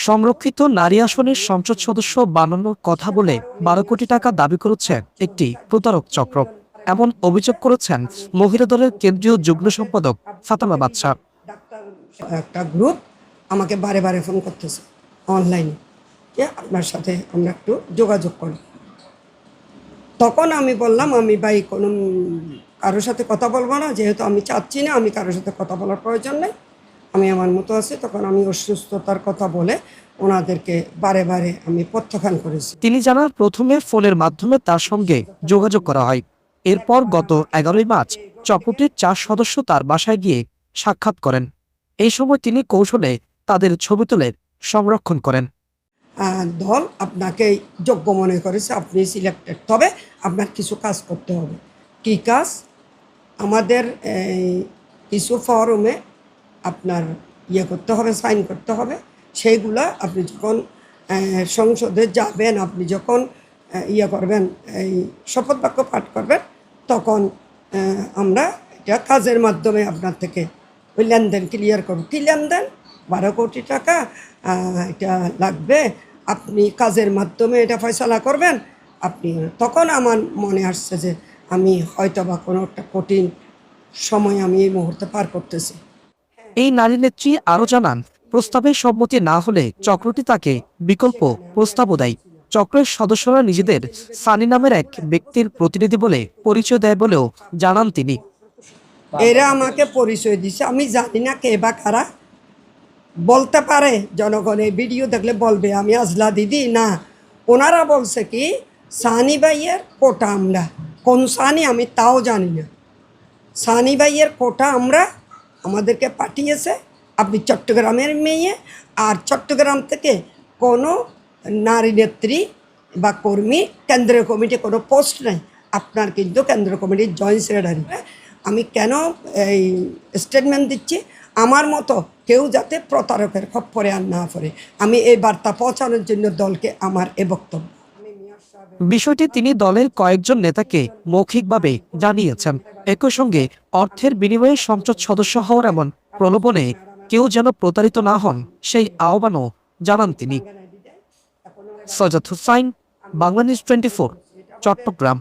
সংরক্ষিত নারী আসনের সংসদ সদস্য বানানোর কথা বলে ১২ কোটি টাকা দাবি করেছে একটি প্রতারক চক্র। এমন অভিযোগ করেছেন মহিলা দলের কেন্দ্রীয় যুগ্ম সম্পাদক ফাতেমা বাদশা। একটা গ্রুপ আমাকে বারে বারে ফোন করতেছে অনলাইনে, যে আপনার সাথে আমরা একটু যোগাযোগ করি। তখন আমি বললাম, আমি ভাই কোনো কারোর সাথে কথা বলবো না, যেহেতু আমি চাচ্ছি না, আমি কারোর সাথে কথা বলার প্রয়োজন নেই, আমি আমার মতো আছি। তখন আমি অসুস্থতার কথা বলে ওনাদেরকে বারে বারে আমি প্রত্যাখ্যান করেছি। তিনি জানান, প্রথমে ফোনের মাধ্যমে তার সঙ্গে যোগাযোগ করা হয়। এরপর গত ১১ মার্চ চক্রটির ৪ সদস্য তার বাসায় গিয়ে সাক্ষাৎ করেন। এই সময় তিনি কৌশলে তাদের ছবি তুলে সংরক্ষণ করেন। দল আপনাকে যোগ্য মনে করেছে, আপনি সিলেক্টেড, তবে আপনার কিছু কাজ করতে হবে। কী কাজ? আমাদের কিছু ফর্মে আপনার করতে হবে, সাইন করতে হবে। সেইগুলা আপনি যখন সংসদে যাবেন, আপনি যখন করবেন, এই শপথ বাক্য পাঠ করবেন, তখন আমরা এটা কাজের মাধ্যমে আপনার থেকে ওই লেনদেন ক্লিয়ার করব। কী লেনদেন? ১২ কোটি টাকা এটা লাগবে, আপনি কাজের মাধ্যমে এটা ফয়সালা করবেন। আপনি তখন আমার মনে আসছে যে আমি হয়তো বা কোনো একটা কঠিন সময় আমি এই মুহূর্তে পার করতেছি। এই নারী নেত্রী আরও জানান, প্রস্তাবে সম্মতি না হলে চক্রটি তাকে বিকল্প প্রস্তাবও দেয়। চক্রের সদস্যরা নিজেদের সানি নামের এক ব্যক্তির প্রতিনিধি বলে পরিচয় দেয় বলেও জানান তিনি। এরা আমাকে পরিচয় দিছে, আমি জানি না কে বা কারা। বলতে পারে জনগণ, এই ভিডিও দেখলে বলবে আমি আজলা দিদি না। ওনারা বলছে কি সানি ভাইয়ের কোটা আমরা, কোন সানি আমি তাও জানি না। সানি ভাইয়ের কোটা আমরা, আমাদেরকে পাঠিয়েছে। আপনি চট্টগ্রামের মেয়ে, আর চট্টগ্রাম থেকে কোনো নারী নেত্রী বা কর্মী কেন্দ্রীয় কমিটি কোনো পোস্ট নেই, আপনার কিন্তু কেন্দ্রীয় কমিটির জয়েন্ট সেক্রেটারি। আমি কেন এই স্টেটমেন্ট দিচ্ছি? আমার মতো কেউ যাতে প্রতারকের খপ্পরে আর না পড়ে, আমি এই বার্তা পৌঁছানোর জন্য দলকে আমার এ বক্তব্য। বিষয়টি তিনি দলের কয়েকজন নেতাকে মৌখিকভাবে জানিয়েছেন। একই সঙ্গে অর্থের বিনিময়ে সংসদ সদস্য হওয়ার এমন প্রলোভনে কেউ যেন প্রতারিত না হন, সেই আহ্বানও জানান তিনি। সৈয়দ হুসাইন, বাংলানিউজ 24, চট্টগ্রাম।